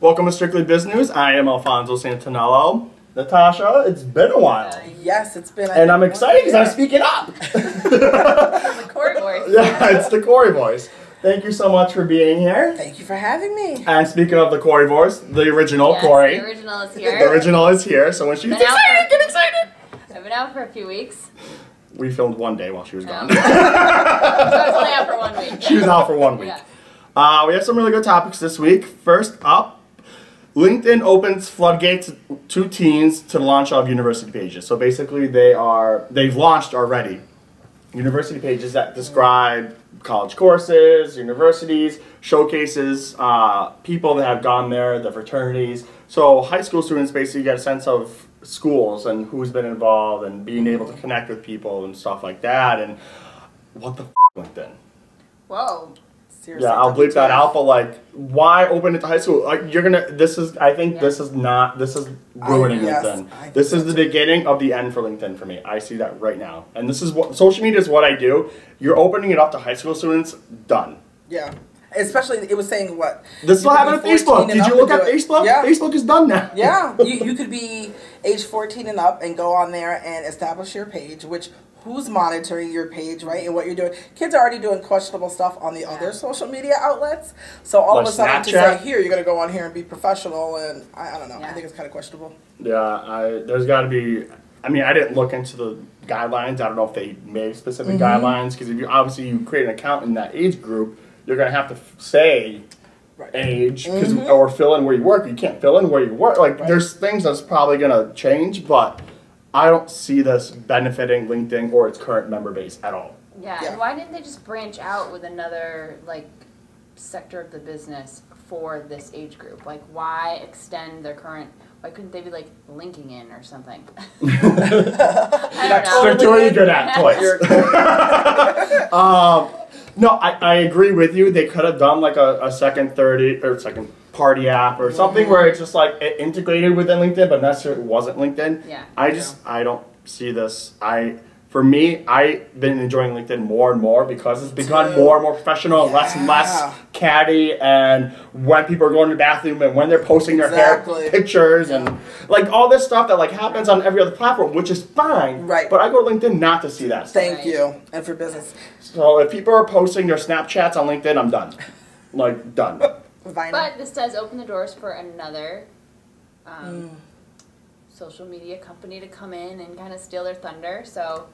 Welcome to Strictly Biz News. I am Alfonso Santinello. Natasha, it's been a while. Yes, it's been. And I'm excited because I'm speaking up. The Corey voice. Yeah, it's the Corey voice. Thank you so much for being here. Thank you for having me. And speaking of the Corey voice, the original Corey. The original is here. The original is here, so when she's excited, get excited. I've been out for a few weeks. We filmed one day while she was gone. So I was only out for 1 week. She was out for 1 week. Yeah. We have some really good topics this week. First up, LinkedIn opens floodgates to teens to the launch of university pages. So basically they've launched already university pages that describe college courses, universities, showcases, people that have gone there, the fraternities. So high school students basically get a sense of schools and who's been involved and being able to connect with people and stuff like that. And what the LinkedIn? Whoa. Seriously, Yeah, I'll bleep that out, but like, why open it to high school? Like, this is ruining LinkedIn. This is the beginning of the end for LinkedIn for me. I see that right now. And this is what, social media is what I do. You're opening it up to high school students, done. Yeah. Especially, it was saying what? This will happen on Facebook. Did you look at Facebook? Yeah. Facebook is done now. Yeah. You could be age 14 and up and go on there and establish your page, which who's monitoring your page, right, and what you're doing. Kids are already doing questionable stuff on the other social media outlets. So all like of a sudden Snapchat. to say, here, you're going to go on here and be professional, and I don't know. Yeah. I think it's kind of questionable. Yeah, there's got to be, I mean, I didn't look into the guidelines. I don't know if they made specific guidelines, because if you create an account in that age group, you're going to have to say age, or fill in where you work. You can't fill in where you work. Like, there's things that's probably going to change, but I don't see this benefiting LinkedIn or its current member base at all. Yeah, and why didn't they just branch out with another, like, sector of the business for this age group? Like, why extend their current, why couldn't they be, like, linking in or something? I don't know. They're really good at toys. No, I agree with you. They could have done, like, a second party app or something where it's just like it integrated within LinkedIn, but necessarily wasn't LinkedIn. Yeah. I don't see this. For me, I've been enjoying LinkedIn more and more because it's become more and more professional, less and less catty, and when people are going to the bathroom and when they're posting their hair pictures and like all this stuff that like happens on every other platform, which is fine. Right. But I go to LinkedIn not to see that stuff. Thank you. And for business. So if people are posting their Snapchats on LinkedIn, I'm done. Like, done. But this does open the doors for another social media company to come in and kind of steal their thunder. So,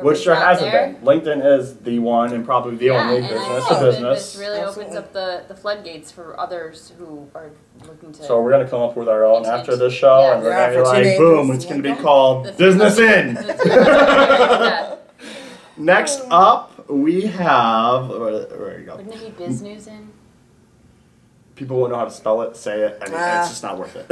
which there hasn't been. LinkedIn is the one and probably the only business to business. This really opens up the floodgates for others who are looking to. So we're gonna come up with our own after this show, and we're gonna be like, boom! It's gonna be called Business In. Next up, we have where you go. Wouldn't it be Biz News In? People won't know how to spell it, say it, and it's just not worth it.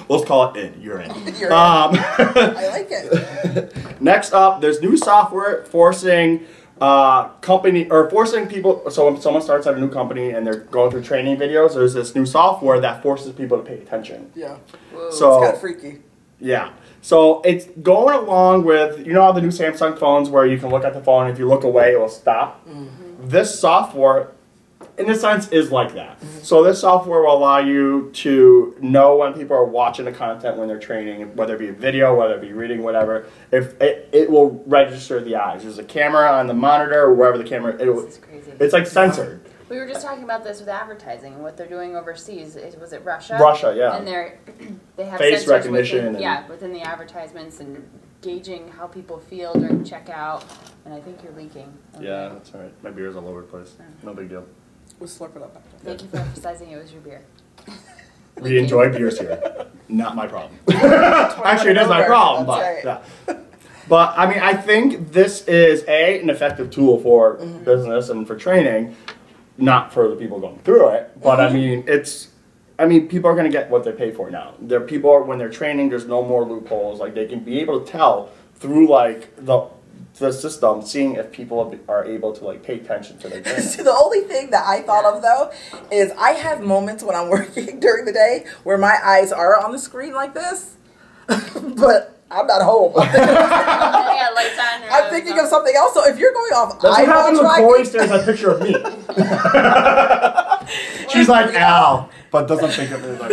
Let's call it in. You're in. I like it. Next up, there's new software forcing forcing people. So when someone starts at a new company and they're going through training videos, there's this new software that forces people to pay attention. Yeah. Whoa. So it's kind of freaky. Yeah. So it's going along with, you know how the new Samsung phones where you can look at the phone and if you look away it will stop? This software, in a sense, is like that. So this software will allow you to know when people are watching the content when they're training, whether it be a video, whether it be reading, whatever. If it will register the eyes. There's a camera on the monitor or wherever the camera, This is crazy. it's like censored. We were just talking about this with advertising and what they're doing overseas. Was it Russia? Russia, yeah. And they have face sensors recognition. within the advertisements and gauging how people feel during checkout. And I think you're leaking. Yeah, that's all right. My beer's all over the place. No big deal. We'll slurp it up after. Thank you for emphasizing it was your beer. We enjoy beers here. Not my problem. Actually, it is my problem, but yeah. But I mean, I think this is an effective tool for business and for training, not for the people going through it. But I mean, people are going to get what they pay for now. When they're training, there's no more loopholes. Like they can be able to tell through like the system, seeing if people are able to like pay attention to their training. See, the only thing that I thought of though is I have moments when I'm working during the day where my eyes are on the screen like this, but I'm not home. I'm thinking of something else. So if you're going off that's what happened when Corey tracking, stares at a picture of me. She's like, Al, but doesn't think of it like.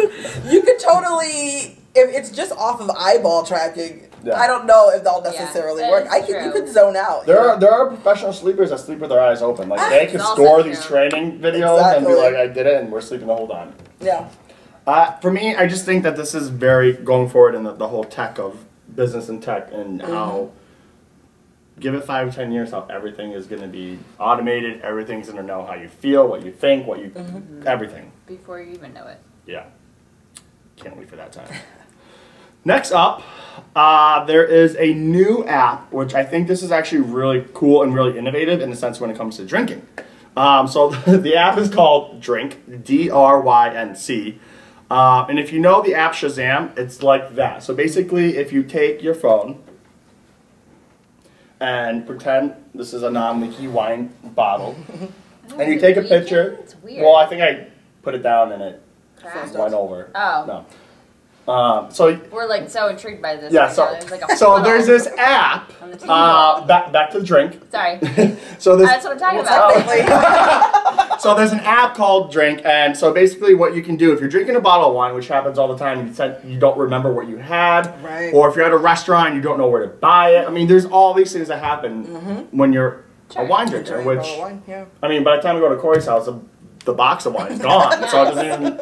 You could totally, if it's just off of eyeball tracking, Yeah. I don't know if they'll necessarily that work. is You true. could zone out. There are professional sleepers that sleep with their eyes open. Like they can It's also store true. these training videos and be Exactly. like, I did it, and we're sleeping the whole time. Yeah. For me, I just think that this is very going forward in the whole tech of business and tech and how give it 5 or 10 years, how everything is going to be automated. Everything's going to know how you feel, what you think, what you everything. Before you even know it. Yeah, can't wait for that time. Next up, there is a new app, which I think this is actually really cool and really innovative in the sense when it comes to drinking. So the app is called Drync, D-R-Y-N-C. And if you know the app Shazam, it's like that. So basically, if you take your phone and pretend this is a non-leaky wine bottle, and you take a picture. It's weird. Well, I think I put it down and it Crap. went over. Oh. No. So We're like so intrigued by this. yeah, right so now. There's like a so funnel there's this app. on the table. Back to the drink. Sorry. So this. That's what I'm talking Technically. about. So there's an app called Drync, and so basically what you can do if you're drinking a bottle of wine, which happens all the time, you said you don't remember what you had, Right. or if you're at a restaurant, you don't know where to buy it. I mean, there's all these things that happen when you're Sure. a wine drinker. Drink a Which bottle of wine, yeah. I mean, by the time we go to Corey's house, the box of wine is gone. So it doesn't even.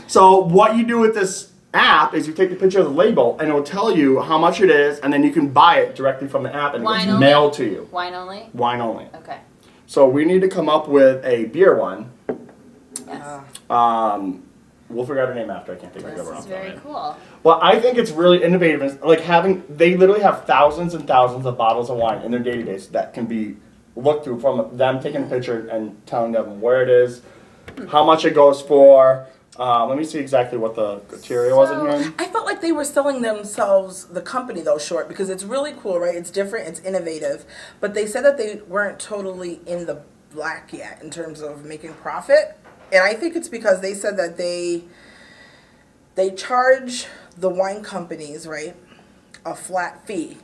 So what you do with this app is you take the picture of the label, and it will tell you how much it is, and then you can buy it directly from the app, and it Wine gets only? mailed to you. Wine only? Wine only. Okay. So we need to come up with a beer one. Yes. We'll figure out her name after. I can't think of it This off is the top of my very head. cool. Well, I think it's really innovative. It's like they literally have thousands and thousands of bottles of wine in their database that can be looked through from them taking a picture and telling them where it is, how much it goes for. Let me see exactly what the criteria was in here. I felt like they were selling themselves, the company though, short, because it's really cool, right? It's different, it's innovative, but they said that they weren't totally in the black yet in terms of making profit. And I think it's because they said that they charge the wine companies, right, a flat fee.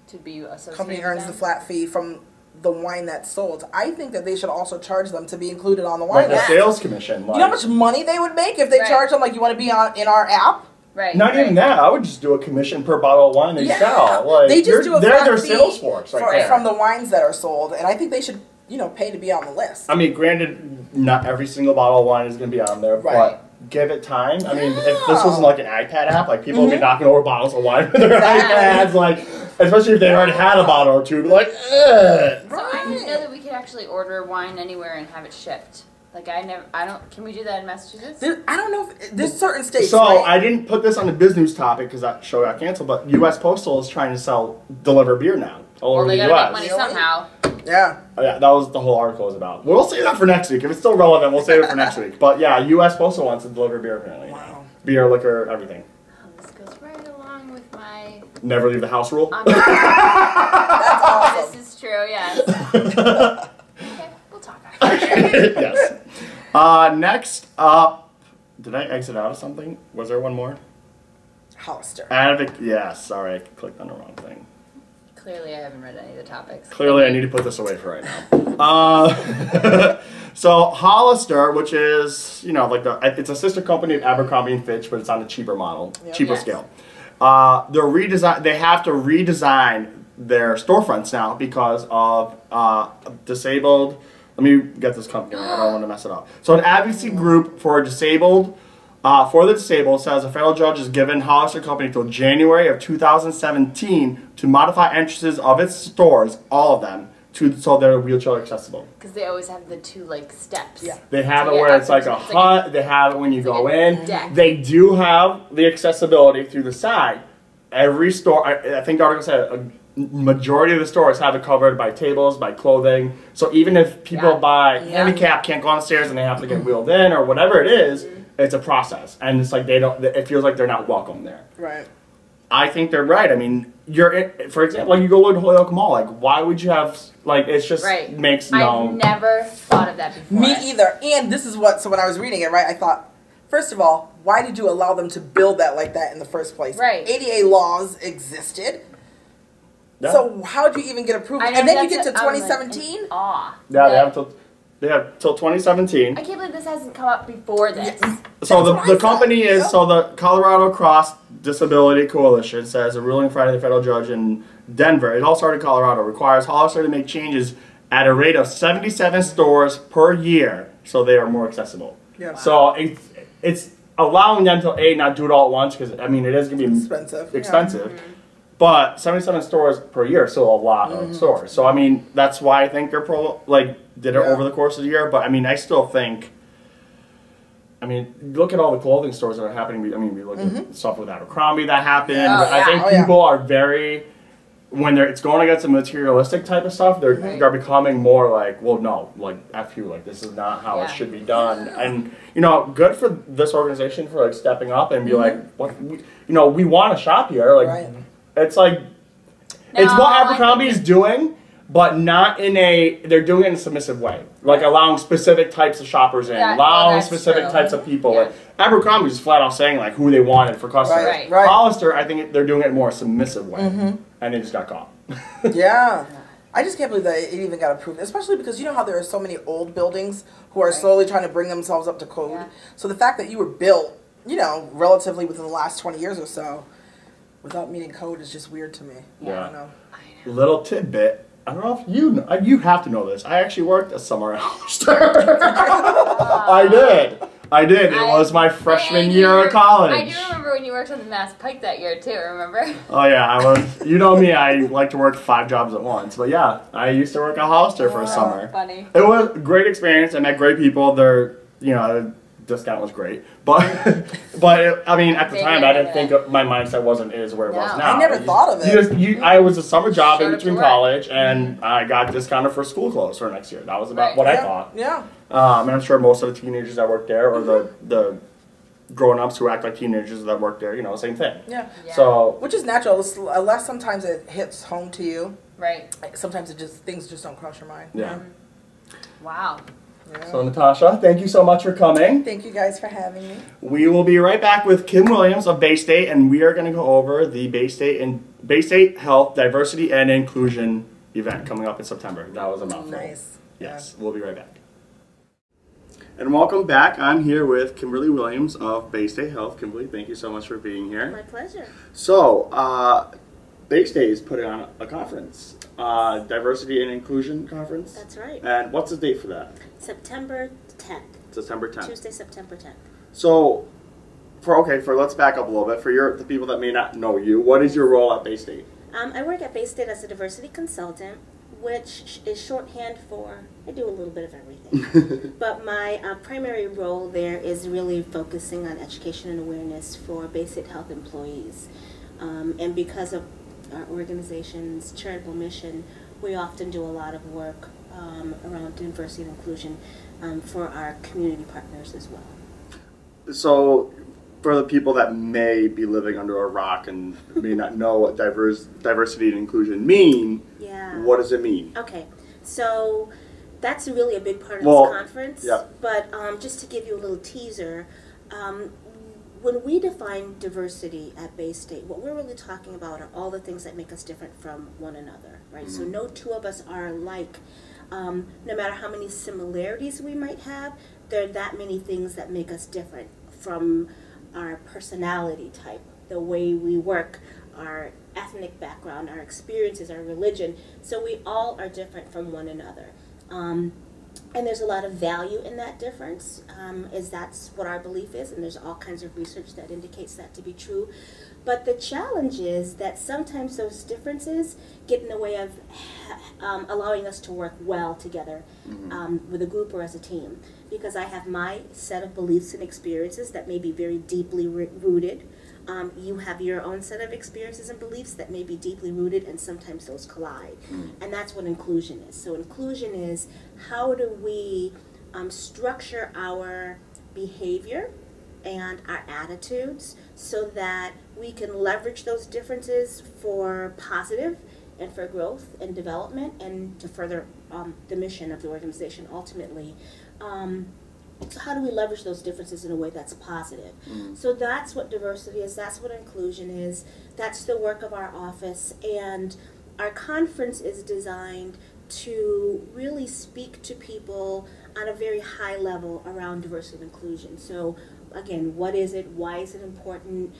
To be associated Company with earns them. the flat fee from the wine that's sold. I think that they should also charge them to be included on the Like wine a list. sales commission. Like, You know how much money they would make if they Right. charged them like you want to be in our app? Right. not right. even that. I would just do a commission per bottle of wine they sell. Like, they just do a they're flat their fee sales force right there. from the wines that are sold, and I think they should, pay to be on the list. I mean, granted, not every single bottle of wine is going to be on there, Right. but give it time. I mean, if this Yeah. wasn't like an iPad app, like people would be knocking over bottles of wine with their Exactly. iPads, like, especially if they already had a bottle or two, be like, ugh. So I didn't know that we could actually order wine anywhere and have it shipped. Like can we do that in Massachusetts? I don't know if there's certain states. So right? I didn't put this on the biz news topic because that show got canceled, but U.S. Postal is trying to deliver beer now all Well, over they the gotta U.S. make money somehow. Yeah. Oh, yeah, that was the whole article was about. We'll save that for next week. If it's still relevant, we'll save it for next week. But yeah, U.S. Postal wants to deliver beer apparently. Wow. Beer, liquor, everything. This goes right along with my. Never leave the house rule. That's awesome. This is true. Yes. Okay, we'll talk after. Yes. Next up, did I exit out of something? Was there one more? Hollister. Yes, sorry, I clicked on the wrong thing. Clearly, I haven't read any of the topics. Clearly, I need to put this away for right now. So Hollister, which is it's a sister company of Abercrombie and Fitch, but it's on a cheaper model, Yep. cheaper Yes. scale. They have to redesign their storefronts now because of disabled. Let me get this company. I don't want to mess it up. So, an advocacy group for the disabled says a federal judge has given Hollister Company until January of 2017 to modify entrances of its stores, all of them, so they're wheelchair accessible. Because they always have the two steps. Yeah. They have So it yeah, where it's like a it's like hut. They have it when you it's go like a in. deck. They do have the accessibility through the side. Every store, I think the article said a majority of the stores have it covered by tables, by clothing. So even if people Yeah. by Yeah. handicap can't go on the stairs and they have to get wheeled in or whatever it is, it's a process. And it's like it feels like they're not welcome there. Right. I think they're right. I mean, for example, you go to Holyoke Mall, like why would you have, it's just Right. makes no. I've never thought of that before. Me either. And this is so when I was reading it, right, I thought, first of all, why did you allow them to build that like that in the first place? Right. ADA laws existed. Yeah. So how would you even get approval? I know And then you that's get to I was, like, 2017? in awe. Yeah, they that- have to. Yeah, till 2017. I can't believe this hasn't come up before this. So That's what the I company said. is, Yep. so the Colorado Cross Disability Coalition says a ruling Friday the federal judge in Denver, it all started in Colorado, requires Hollister to make changes at a rate of 77 stores per year so they are more accessible. Yeah. So it's allowing them to not do it all at once, because I mean it is going to be Expensive. expensive. But 77 stores per year is still a lot of stores. So I mean that's why I think they're did it over the course of the year. But I mean I still think, I mean, look at all the clothing stores that are happening. I mean, we look at stuff with Abercrombie that happened. I think people are very, when it's going against the materialistic type of stuff, they're becoming more like, well, no, like, F you, like, this is not how it should be done. And, you know, good for this organization for, like, stepping up and be like, what, you know, we want to shop here. Like, it's like, it's what Abercrombie is doing, but not in they're doing it in a submissive way. Like allowing specific types of shoppers in, allowing specific types of people. Like Abercrombie is flat out saying like who they wanted for customers. Right. Hollister, I think they're doing it in a more submissive way. And they just got caught. Yeah. I just can't believe that it even got approved, especially because you know how there are so many old buildings who are slowly trying to bring themselves up to code. Yeah. So the fact that you were built, you know, relatively within the last 20 years or so, without meeting code is just weird to me. Yeah. I don't know. Little tidbit. I don't know if you know, you have to know this. I actually worked a summer at Hollister. I did. It was my freshman year of college. I do remember when you worked on the Mass Pike that year too, remember? Oh yeah, I was, you know me, I like to work 5 jobs at once. But yeah, I used to work at Hollister for a summer. Funny. It was a great experience. I met great people. They're, you know, the discount was great. But I mean, at the time, I didn't think my mindset wasn't where it was now. I never thought of it. I was a summer job in between college, and I got discounted for school clothes for next year. That was about what I thought. Yeah. And I'm sure most of the teenagers that work there, or the grown-ups who act like teenagers that work there, you know, same thing. Yeah. So, which is natural, unless sometimes it hits home to you. Right. Like, sometimes things just don't cross your mind. Yeah. Wow. Yeah. So Natasha, thank you so much for coming. Thank you guys for having me. We will be right back with Kim Williams of Bay State, and we are going to go over the Bay State Health Diversity and Inclusion event coming up in September. That was a mouthful. Nice. Yes, we'll be right back. And welcome back. I'm here with Kimberly Williams of Bay State Health. Kimberly, thank you so much for being here. My pleasure. So, Bay State is putting on a conference, Diversity and Inclusion Conference. That's right. And what's the date for that? September 10th. September 10th. Tuesday, September 10th. So, let's back up a little bit. For the people that may not know you, what is your role at Bay State? I work at Bay State as a diversity consultant, which is shorthand for I do a little bit of everything. But my primary role there is really focusing on education and awareness for Bay State Health employees. And because of our organization's charitable mission, we often do a lot of work around diversity and inclusion for our community partners as well. So, for the people that may be living under a rock and may not know what diversity and inclusion mean, what does it mean? Okay, so that's really a big part of this conference. Yeah. But just to give you a little teaser, when we define diversity at Bay State, what we're really talking about are all the things that make us different from one another, right? So no two of us are alike. No matter how many similarities we might have, there are that many things that make us different from our personality type, the way we work, our ethnic background, our experiences, our religion. So we all are different from one another. And there's a lot of value in that difference, as that's what our belief is, and there's all kinds of research that indicates that to be true. But the challenge is that sometimes those differences get in the way of allowing us to work well together with a group or as a team. Because I have my set of beliefs and experiences that may be very deeply rooted. You have your own set of experiences and beliefs that may be deeply rooted, and sometimes those collide. And that's what inclusion is. So inclusion is how do we structure our behavior and our attitudes so that we can leverage those differences for positive and for growth and development and to further the mission of the organization ultimately. So how do we leverage those differences in a way that's positive? So that's what diversity is, that's what inclusion is, that's the work of our office, and our conference is designed to really speak to people on a very high level around diversity and inclusion. So again, what is it? Why is it important?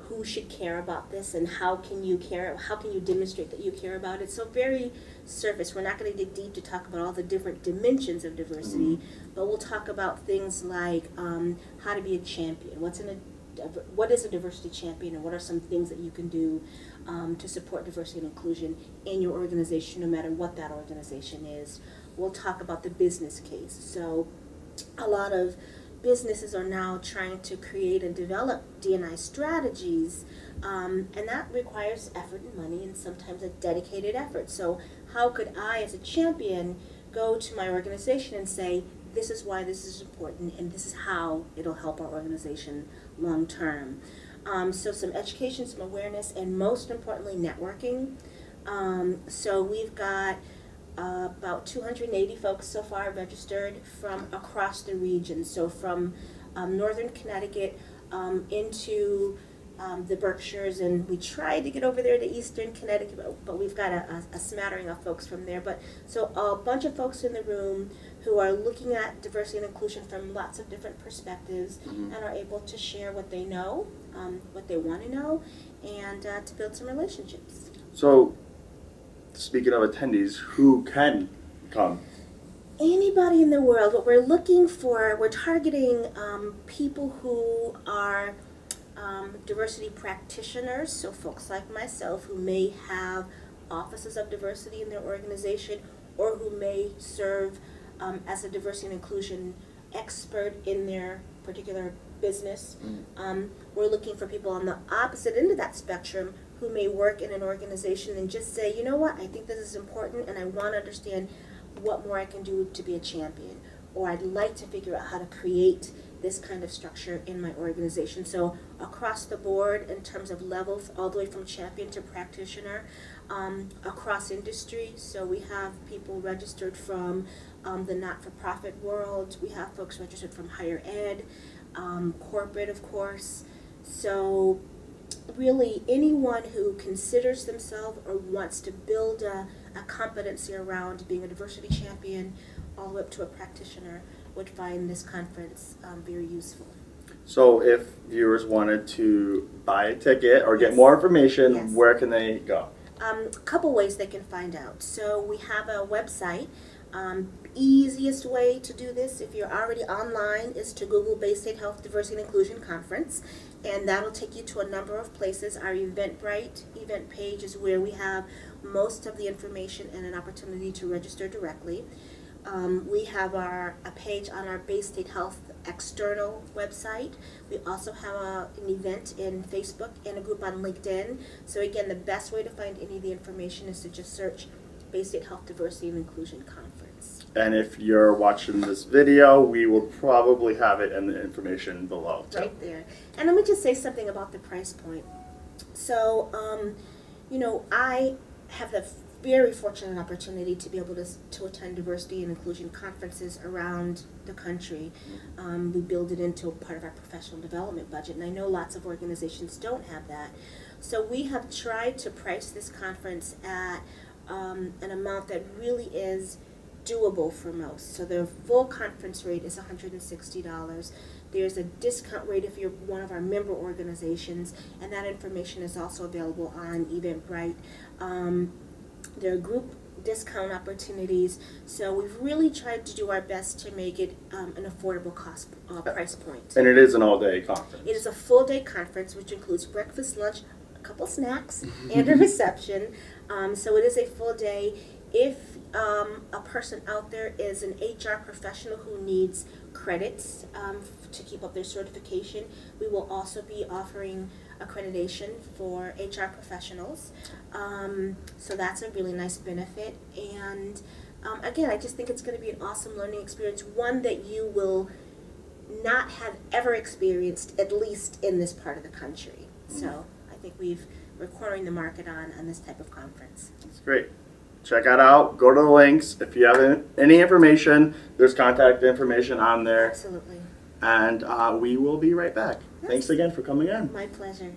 Who should care about this, and how can you care? How can you demonstrate that you care about it? So very surface. We're not going to dig deep to talk about all the different dimensions of diversity, but we'll talk about things like how to be a champion. What is a diversity champion, and what are some things that you can do to support diversity and inclusion in your organization, no matter what that organization is. We'll talk about the business case. So a lot of businesses are now trying to create and develop D&I strategies, and that requires effort and money, and sometimes a dedicated effort. So how could I, as a champion, go to my organization and say, this is why this is important, and this is how it'll help our organization long term. So some education, some awareness, and most importantly, networking. So we've got about 280 folks so far registered from across the region. So from northern Connecticut into the Berkshires, and we tried to get over there to eastern Connecticut, but we've got a smattering of folks from there. But so a bunch of folks in the room who are looking at diversity and inclusion from lots of different perspectives, and are able to share what they know, what they want to know, and to build some relationships. So, speaking of attendees, who can come? Anybody in the world. What we're looking for, we're targeting people who are diversity practitioners, so folks like myself who may have offices of diversity in their organization, or who may serve as a diversity and inclusion expert in their particular business. We're looking for people on the opposite end of that spectrum who may work in an organization and just say, you know what, I think this is important, and I want to understand what more I can do to be a champion, or I'd like to figure out how to create this kind of structure in my organization. So across the board, in terms of levels, all the way from champion to practitioner, across industry. So we have people registered from the not-for-profit world. We have folks registered from higher ed, corporate, of course. So really anyone who considers themselves or wants to build a competency around being a diversity champion, all the way up to a practitioner, would find this conference very useful. So if viewers wanted to buy a ticket or get more information, where can they go? A couple ways they can find out. So we have a website. Easiest way to do this, if you're already online, is to Google Bay State Health Diversity and Inclusion Conference, and that'll take you to a number of places. Our Eventbrite event page is where we have most of the information and an opportunity to register directly. We have a page on our Bay State Health external website. We also have an event in Facebook and a group on LinkedIn. So again, the best way to find any of the information is to just search Bay State Health Diversity and Inclusion Conference. And if you're watching this video, we will probably have it in the information below, too. Right there. And let me just say something about the price point. So, you know, I have the very fortunate opportunity to be able to attend diversity and inclusion conferences around the country. We build it into part of our professional development budget, and I know lots of organizations don't have that. So we have tried to price this conference at an amount that really is doable for most. So the full conference rate is $160. There's a discount rate if you're one of our member organizations, and that information is also available on Eventbrite. There are group discount opportunities, so we've really tried to do our best to make it an affordable price point. And it is an all-day conference. It is a full-day conference, which includes breakfast, lunch, a couple snacks, and a reception. So it is a full day. If a person out there is an HR professional who needs credits to keep up their certification, we will also be offering accreditation for HR professionals. So that's a really nice benefit. And again, I just think it's going to be an awesome learning experience, one that you will not have ever experienced, at least in this part of the country. So I think we're cornering the market on this type of conference. That's great. Check it out. Go to the links. If you have any information, there's contact information on there. Absolutely. And we will be right back. Yes. Thanks again for coming in. My pleasure.